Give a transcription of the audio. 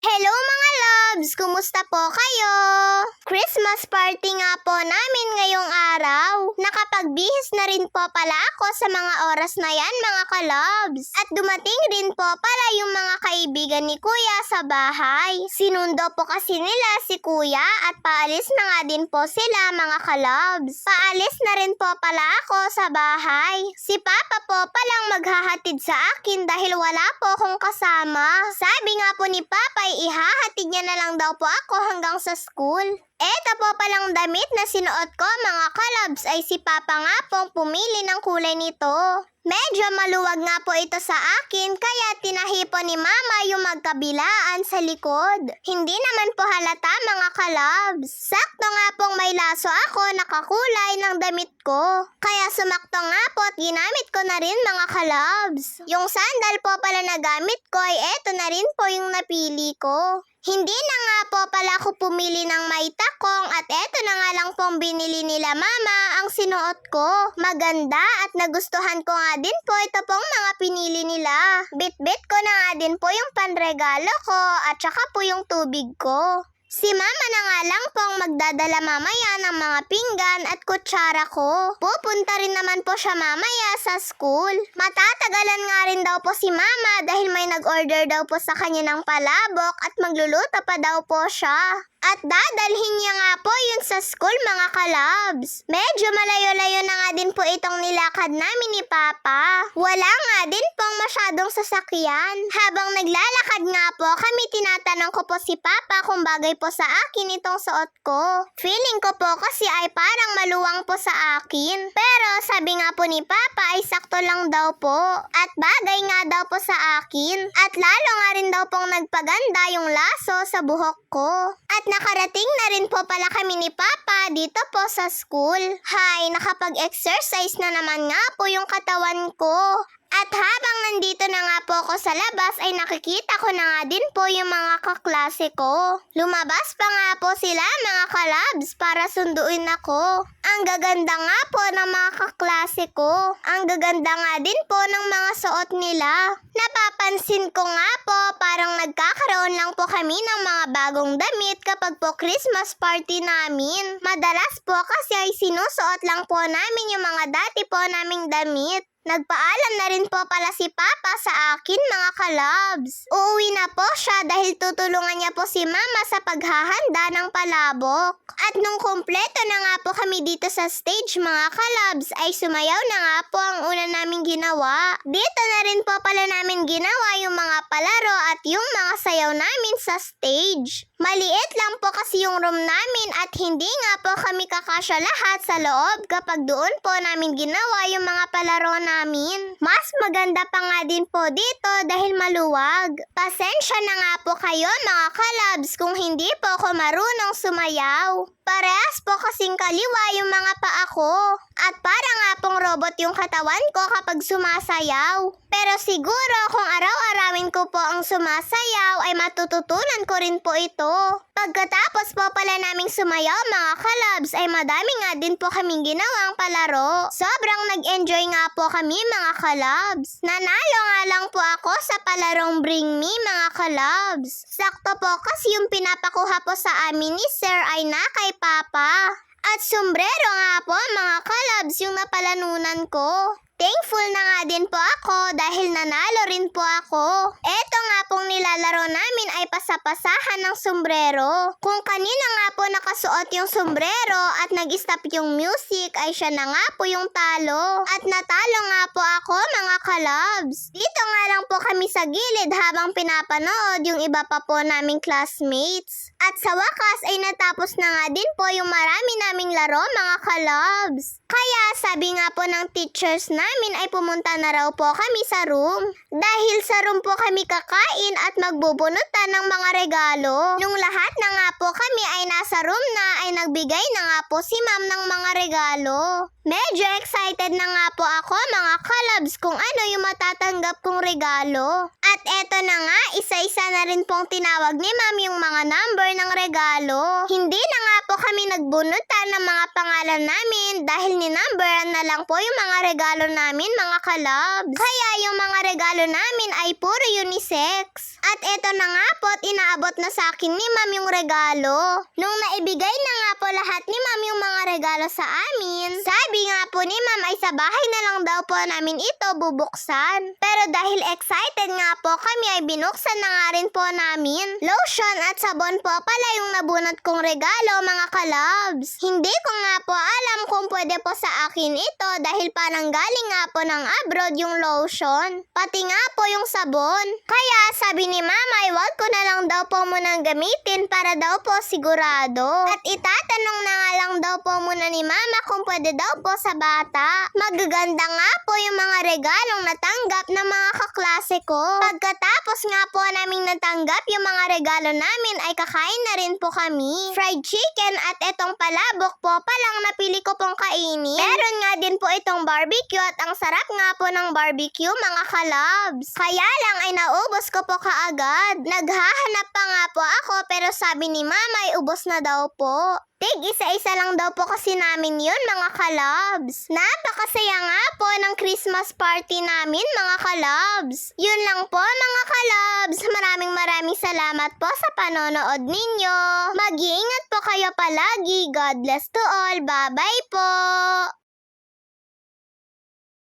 Hello mga loves! Kumusta po kayo? Christmas party nga po namin ngayong araw. Nakapagbihis na rin po pala ako sa mga oras na yan mga ka-loves. At dumating rin po pala yung mga kaibigan ni Kuya sa bahay. Sinundo po kasi nila si Kuya at paalis na nga din po sila mga ka-loves. Paalis na rin po pala ako sa bahay. Si Papa po palang maghahatid sa akin dahil wala po akong kasama. Sabi nga po ni Papa ihahatid niya na lang daw po ako hanggang sa school. Eto po palang damit na sinuot ko mga kalabs ay si Papa nga pong pumili ng kulay nito. Medyo maluwag nga po ito sa akin kaya tinahi po ni Mama yung magkabilaan sa likod. Hindi naman po halata mga kalabs. Sakto nga pong may laso ako nakakulay ng damit ko. Kaya sumakto nga po at ginamit ko na rin mga kalabs. Yung sandal po pala na gamit ko ay eto na rin po yung napili ko. Hindi na nga po pala ako pumili ng may takong at eto na nga lang pong binili nila Mama ang sinuot ko. Maganda at nagustuhan ko nga din po ito pong mga pinili nila. Bit-bit ko na nga din po yung panregalo ko at saka po yung tubig ko. Si Mama na nga lang pong magdadala mamaya ng mga pinggan at kutsara ko. Pupunta rin naman po siya mamaya sa school. Matatagalan nga rin daw po si Mama dahil may nag-order daw po sa kanya ng palabok at magluluto pa daw po siya. At dadalhin niya nga po yun sa school mga kalabs. Medyo malayo-layo na nga din po itong nilakad namin ni Papa. Wala nga din pong masyadong sasakyan. Habang naglalakad nga po kami tinatanong ko po si Papa kung bagay po sa akin itong suot ko. Feeling ko po kasi ay parang maluwang po sa akin. Pero sabi nga po ni Papa ay sakto lang daw po. At bagay nga daw po sa akin. At lalo nga rin daw pong nagpaganda yung laso sa buhok ko. At nakarating na rin po pala kami ni Papa dito po sa school. Hay, nakapag-exercise na naman nga po yung katawan ko. At habang nandito na nga po ako sa labas ay nakikita ko na nga din po yung mga kaklase ko. Lumabas pa nga po sila mga kalabs para sunduin ako. Ang gaganda nga po ng mga kaklase ko. Ang gaganda nga din po ng mga suot nila. Napapansin ko nga po parang nagkakaroon lang po kami ng mga bagong damit kapag po Christmas party namin. Madalas po kasi ay sinusuot lang po namin yung mga dati po naming damit. Nagpaalam na rin po pala si Papa sa akin mga kalabs. Uuwi na po siya dahil tutulungan niya po si Mama sa paghahanda ng palabok. At nung kumpleto na nga po kami dito sa stage mga kalabs ay sumayaw na nga po ang una naming ginawa. Dito na rin po pala namin ginawa yung mga palaro at yung mga sayaw namin sa stage. Maliit lang po kasi yung room namin at hindi nga po kami kakasya lahat sa loob kapag doon po namin ginawa yung mga palaro namin. Mas maganda pa nga din po dito dahil maluwag. Pasensya na nga po kayo mga kalabs kung hindi po ako marunong sumayaw. Parehas po kasing kaliwa yung mga paa ko. At para nga pong robot yung katawan ko kapag sumasayaw. Pero siguro kung araw-arawin ko po ang sumasayaw ay matututunan ko rin po ito. Pagkatapos po pala naming sumayaw mga kalabs ay madami nga din po kaming ginawang palaro. Sobrang nag-enjoy nga po kami mga kalabs. Nanalo nga lang po ako sa palarong Bring Me mga kalabs. Sakto po kasi yung pinapakuha po sa amin ni Sir ay na kay Papa. At sombrero nga po mga kalabs yung napalanunan ko. Thankful na nga din po ako dahil nanalo rin po ako. Eto nga pong nilalaro namin ay pasapasahan ng sombrero. Kung kanina nga po nakasuot yung sombrero at nag-stop yung music ay siya na nga po yung talo. At natalo nga po ako mga kalabs. Dito nga lang po kami sa gilid habang pinapanood yung iba pa po naming classmates. At sa wakas ay natapos na nga din po yung marami naming laro mga kalabs. Kaya sabi nga po ng teachers namin ay pumunta na raw po kami sa room. Dahil sa room po kami kakain at magbubunutan ng mga regalo. Nung lahat na nga po kami ay nasa room na ay nagbigay na nga po si ma'am ng mga regalo. Medyo excited na nga po ako mga kalabs kung ano yung matatanggap kong regalo. At eto na nga, isa-isa na rin pong tinawag ni ma'am yung mga number ng regalo. Hindi na nga po kami nagbunutan ng mga pangalan namin dahil ni numberan na lang po yung mga regalo namin mga kalabs. Kaya yung mga regalo namin ay puro unisex. At eto na nga po at inaabot na sa akin ni ma'am yung regalo. Nung naibigay na nga po lahat ni ma'am yung mga regalo sa amin, sabi nga po ni ma'am ay sa bahay na lang daw po namin ito bubuksan. Pero dahil excited nga po kami ay binuksan na nga rin po namin. Lotion at sabon po pala yung nabunot kong regalo mga kalabs. Hindi ko nga po alam kung pwede po sa akin ito dahil parang galing nga po ng abroad yung lotion. Pati nga po yung sabon. Kaya sabi ni mama ay wag ko na lang daw po munang gamitin para daw po sigurado. At itatanong na nga lang daw po muna ni mama kung pwede daw po sa bata. Magaganda nga po yung mga regalong natanggap ng mga kaklase ko. Pagkatapos nga po naming natanggap yung mga regalo namin ay kakain na rin po kami. Fried chicken at etong palabok po palang napili ko pong kainin. Meron nga din po itong barbecue at ang sarap nga po ng barbecue mga kalabs. Kaya lang ay naubos ko po kaagad. Naghahanap pa nga po ako pero sabi ni mama ay ubos na daw po. Isa-isa lang daw po kasi namin yun mga kalabs. Napakasaya nga po ng Christmas party namin mga kalabs. Yun lang po mga kalabs. Maraming salamat po sa panonood ninyo. Mag-iingat po kayo palagi. God bless to all. Bye-bye po.